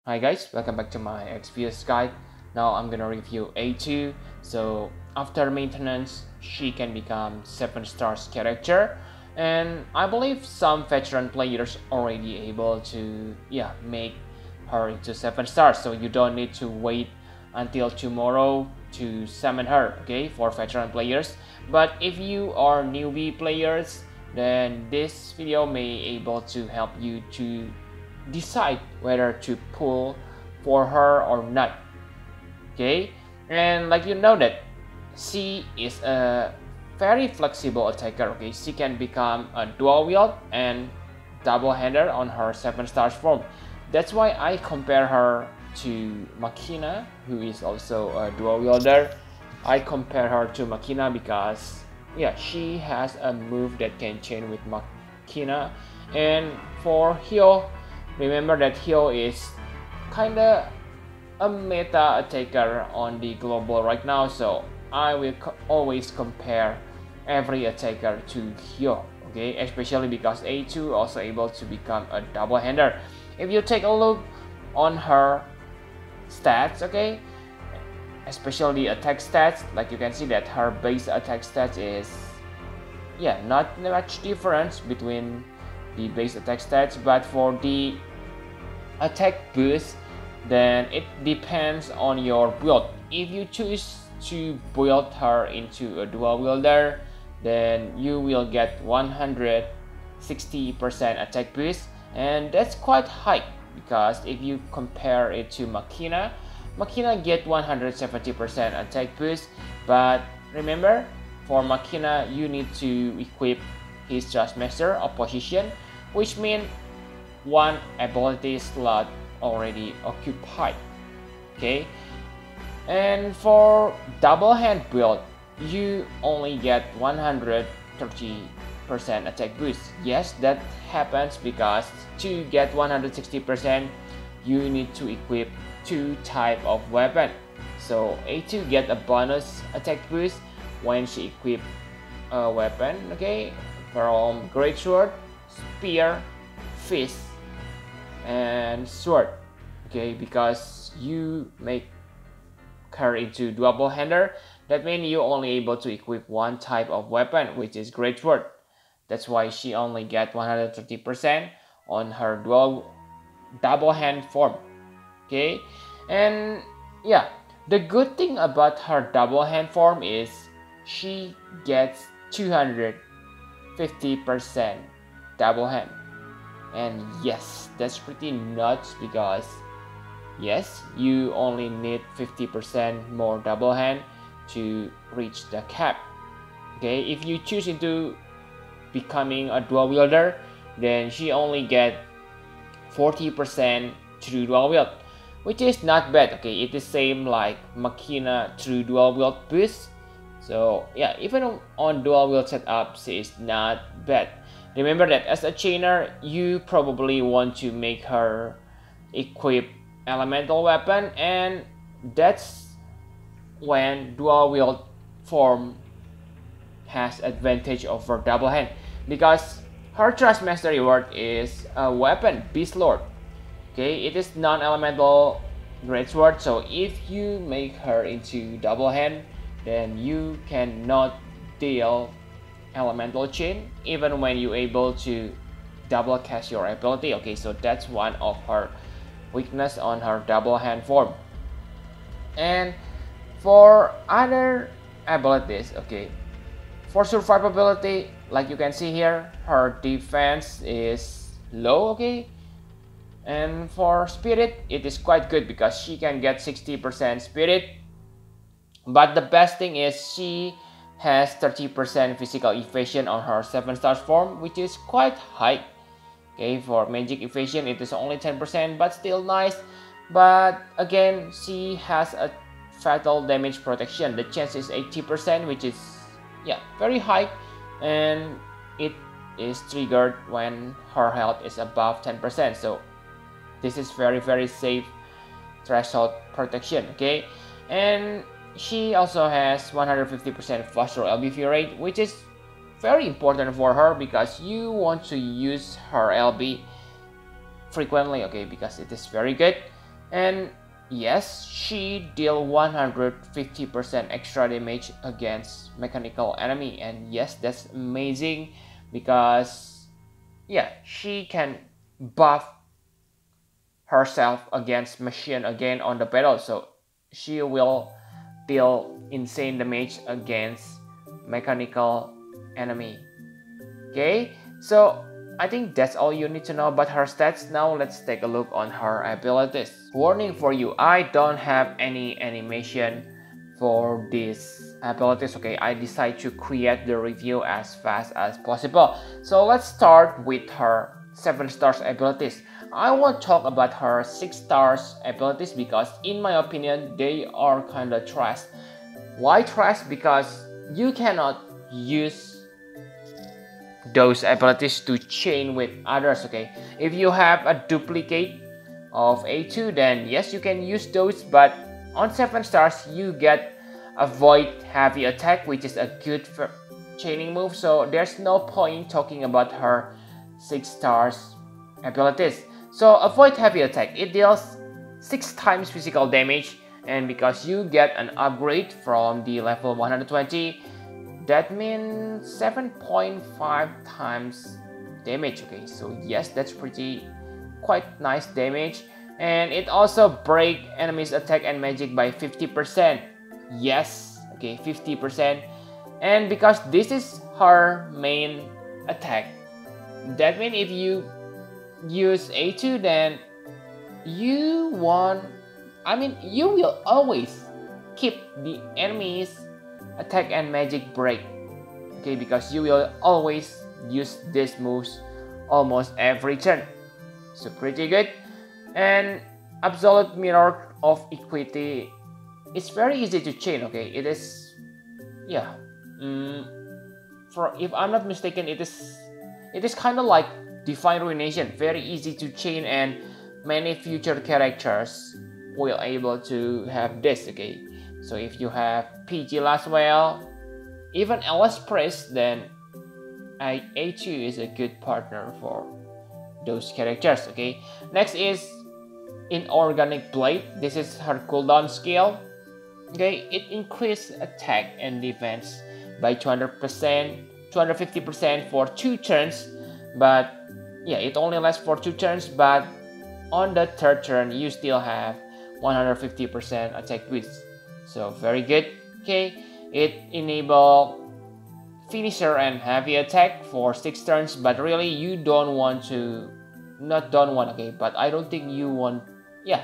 Hi guys, welcome back to my XPS guide. Now I'm gonna review A2. So after maintenance, she can become 7 stars character, and I believe some veteran players already able to make her into 7 stars. So you don't need to wait until tomorrow to summon her, okay, for veteran players. But if you are newbie players, then this video may able to help you to decide whether to pull for her or not, okay. And like you know that she is a very flexible attacker, okay. She can become a dual wield and double hander on her 7 stars form. That's why I compare her to Machina, who is also a dual wielder. I compare her to Machina because she has a move that can chain with Machina. And for Hyo, remember that Hyo is kinda a meta attacker on the global right now, so I will always compare every attacker to Hyo, okay, especially because A2 also able to become a double hander. If you take a look on her stats, okay, especially attack stats, like you can see that her base attack stats is not much difference between the base attack stats, but for the attack boost, then it depends on your build. If you choose to build her into a dual wielder, then you will get 160% attack boost, and that's quite high because if you compare it to Machina get 170% attack boost. But remember, for Machina you need to equip his Trustmaster Opposition, which means one ability slot already occupied, okay. And for double hand build, you only get 130% attack boost. Yes, that happens because to get 160% you need to equip 2 type of weapon. So A2 get a bonus attack boost when she equip a weapon, okay, from great sword, spear, fist, and sword, okay. Because you make her into double hander, that means you only able to equip 1 type of weapon, which is great sword. That's why she only get 130% on her double hand form, okay. And the good thing about her double hand form is she gets 250% double hand. And yes, that's pretty nuts because yes, you only need 50% more double hand to reach the cap, okay. If you choose into becoming a dual wielder, then she only get 40% true dual wield, which is not bad, okay. It is same like Machina true dual wield boost. So even on dual wield setups, it's not bad. Remember that as a chainer, you probably want to make her equip elemental weapon, and that's when dual wield form has advantage over double hand, because her Trustmaster reward is a weapon, Beast Lord, okay. It is non-elemental greatsword, so if you make her into double hand, then you cannot deal elemental chain even when you able to double cast your ability, okay. So that's one of her weakness on her double hand form. And for other abilities, okay, for survivability, like you can see here, her defense is low, okay. And for spirit, it is quite good because she can get 60% spirit. But the best thing is she has 30% physical evasion on her 7 stars form, which is quite high, okay. For magic evasion it is only 10%, but still nice. But again, she has a fatal damage protection. The chance is 80%, which is very high, and it is triggered when her health is above 10%. So this is very safe threshold protection, okay. And she also has 150% faster LBV rate, which is very important for her because you want to use her LB frequently, okay, because it is very good. And yes, she deal 150% extra damage against mechanical enemy, and yes, that's amazing because yeah, she can buff herself against machine again on the battle, so she will deal insane damage against mechanical enemy. Okay, so I think that's all you need to know about her stats. Now let's take a look on her abilities. Warning for you, I don't have any animation for these abilities. Okay, I decided to create the review as fast as possible. So let's start with her 7 stars abilities. I won't talk about her 6 stars abilities because in my opinion they are kinda trash. Why trash? Because you cannot use those abilities to chain with others. Okay, if you have a duplicate of A2, then yes, you can use those, but on 7 stars you get avoid heavy attack, which is a good chaining move, so there's no point talking about her 6 stars abilities. So avoid heavy attack, it deals 6 times physical damage, and because you get an upgrade from the level 120, that means 7.5 times damage. Okay, so yes, that's quite nice damage, and it also break enemies attack and magic by 50%. Yes, okay, 50%. And because this is her main attack, that means if you use A2, then you will always keep the enemies attack and magic break. Okay, because you will always use these moves almost every turn. So pretty good. And absolute mirror of equity is very easy to chain. Okay, it is, yeah, for if I'm not mistaken, it is kind of like Divine Ruination, very easy to chain, and many future characters will able to have this. Okay, so if you have PG Laswell, even LS Priest, then A2 is a good partner for those characters. Okay, next is Inorganic Blade. This is her cooldown skill. Okay, it increases attack and defense by 200%, 250% for 2 turns, but yeah, it only lasts for 2 turns, but on the 3rd turn you still have 150% attack boost. So very good. Okay, it enable finisher and heavy attack for 6 turns, but really you don't want to, okay, but I don't think you want, yeah,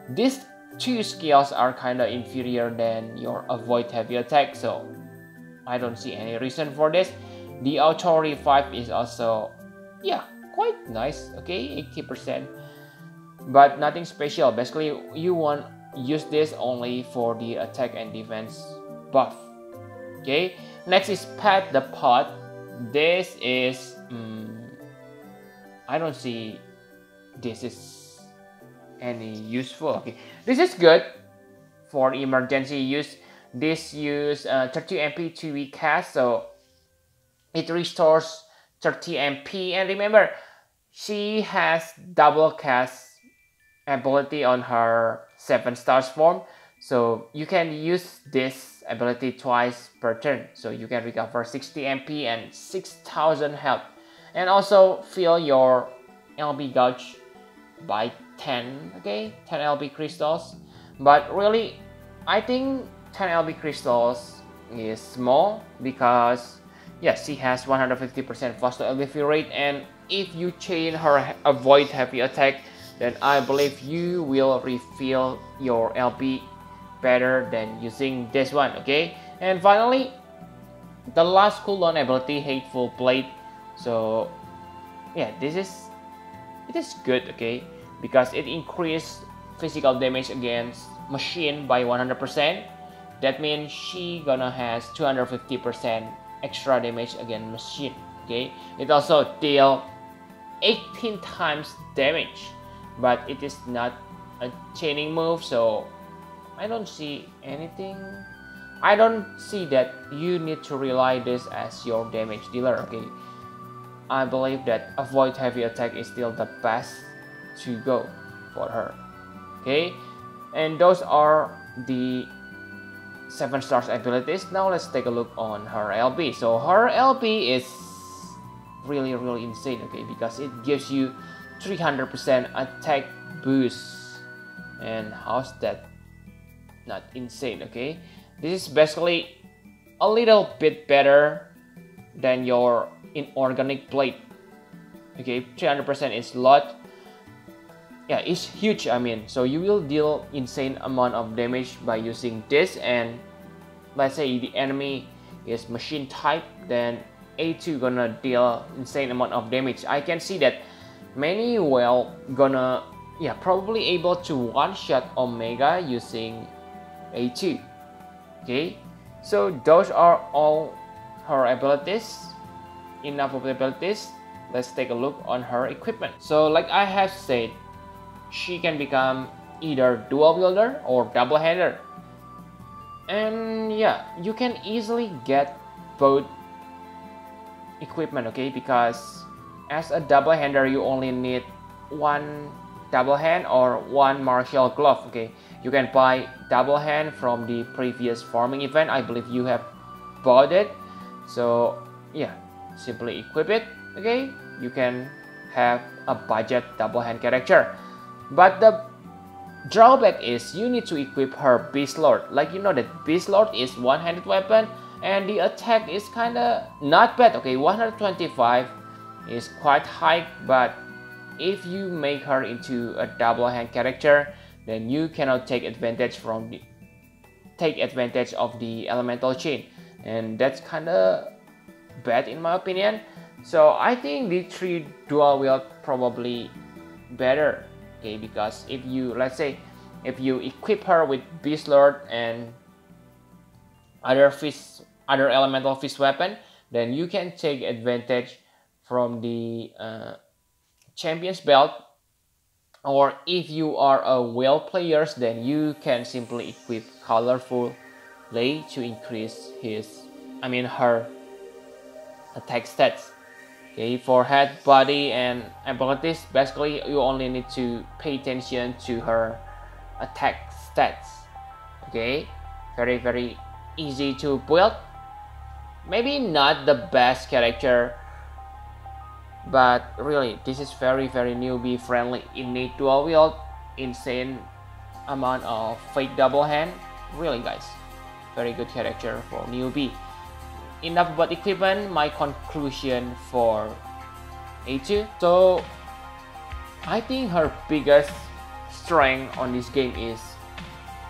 these 2 skills are kinda inferior than your avoid heavy attack, so I don't see any reason for this. The auto revive is also, yeah, quite nice. Okay, 80%, but nothing special. Basically you want use this only for the attack and defense buff. Okay, next is Pat the Pot. This is I don't see this is any useful. Okay, this is good for emergency use. This use 30 MP to be cast, so it restores 30 MP, and remember she has double cast ability on her 7 stars form, so you can use this ability twice per turn, so you can recover 60 MP and 6000 health, and also fill your LB gauge by 10. Okay, 10 LB crystals, but really I think 10 LB crystals is small because yes, she has 150% faster LB rate, and if you chain her avoid heavy attack, then I believe you will refill your LB better than using this one. Okay, and finally the last cooldown ability, Hateful Blade. So yeah, it is good. Okay, because it increased physical damage against machine by 100%. That means she gonna has 250% extra damage against machine. Okay, it also deal 18 times damage, but it is not a chaining move, so I don't see anything. I don't see that you need to rely this as your damage dealer. Okay, I believe that avoid heavy attack is still the best to go for her. Okay, and those are the 7 stars abilities. Now let's take a look on her LB. So her LB is really insane, okay, because it gives you 300% attack boost. And how's that not insane? Okay, this is basically a little bit better than your inorganic blade. Okay, 300% is a lot. Yeah, it's huge. I mean, so you will deal insane amount of damage by using this, and let's say the enemy is machine type, then A2 gonna deal insane amount of damage. I can see that many will gonna probably able to one-shot Omega using A2. Okay, so those are all her abilities. Enough of the abilities. Let's take a look on her equipment. So like I have said, she can become either dual wielder or double hander, and yeah, you can easily get both equipment, okay, because as a double hander you only need one double hand or one martial glove. Okay, you can buy double hand from the previous farming event. I believe you have bought it, so yeah, simply equip it. Okay, you can have a budget double hand character. But the drawback is you need to equip her Beast Lord. Like, you know that Beast Lord is one-handed weapon and the attack is kinda not bad. Okay, 125 is quite high, but if you make her into a double hand character, then you cannot take advantage of the elemental chain, and that's kinda bad in my opinion. So I think the 3 dual wield probably better. Okay, because if you, let's say, if you equip her with Beast Lord and other elemental fist weapon, then you can take advantage from the champion's belt. Or if you are a well player, then you can simply equip colorful lay to increase her attack stats. Okay, for head, body, and abilities, basically you only need to pay attention to her attack stats. Okay, very easy to build. Maybe not the best character, but really this is very newbie friendly. Innate dual wield, insane amount of fake double hand. Really guys, very good character for newbie. Enough about equipment. My conclusion for A2. So I think her biggest strength on this game is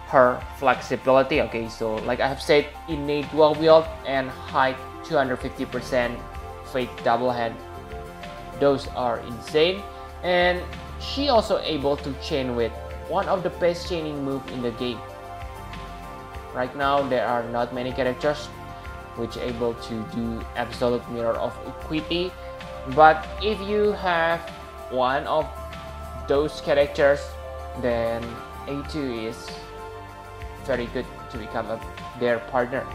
her flexibility. Okay, so like I have said, innate dual wield and high 250% fake double hand. Those are insane, and she also able to chain with one of the best chaining move in the game. Right now there are not many characters which able to do absolute mirror of equity, but if you have one of those characters, then A2 is very good to become their partner.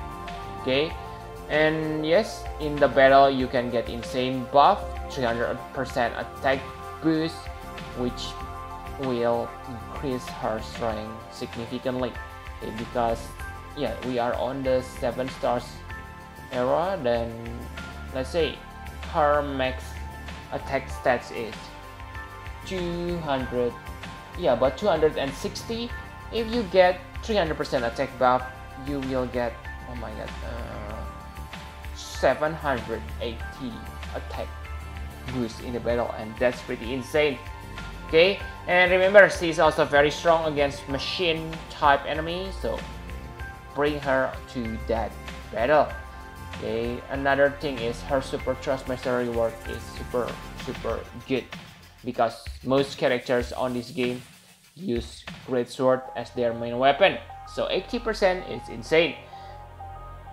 Okay, and yes, in the battle you can get insane buff, 300% attack boost, which will increase her strength significantly. Okay, because yeah, we are on the 7 stars era, then let's say her max attack stats is 200, but 260. If you get 300% attack buff, you will get, oh my god, 780 attack boost in the battle, and that's pretty insane. Okay, and remember, she's also very strong against machine type enemies, so bring her to that battle. Okay, another thing is her super trust master reward is super good, because most characters on this game use great sword as their main weapon, so 80% is insane.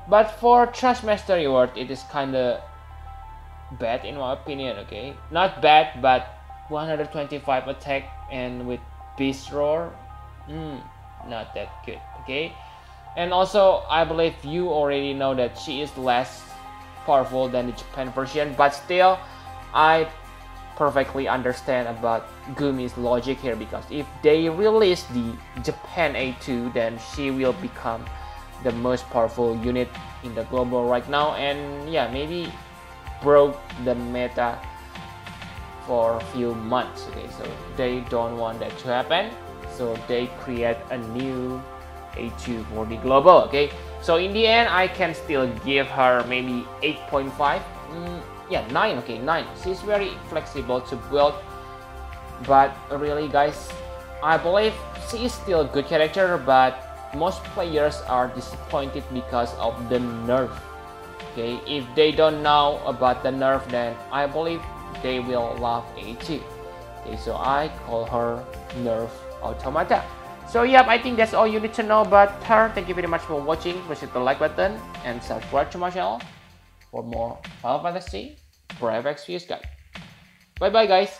But for trust master reward, it is kinda bad in my opinion. Okay, not bad, but 125 attack and with beast roar, not that good. Okay, and also I believe you already know that she is less powerful than the Japan version, but still I perfectly understand about Gumi's logic here, because if they release the Japan A2, then she will become the most powerful unit in the global right now, and yeah, maybe broke the meta for a few months. Okay, so they don't want that to happen, so they create a new A2 for the global. Okay, so in the end I can still give her maybe 8.5. Yeah, 9. Okay, 9. She's very flexible to build, but really guys, I believe she is still a good character, but most players are disappointed because of the nerf. Okay, if they don't know about the nerf, then I believe they will love A2. Okay, so I call her Nerf Automata. So yep, I think that's all you need to know about her. Thank you very much for watching. Please hit the like button and subscribe to my channel for more Final Fantasy Brave Exvius guide. Bye bye guys.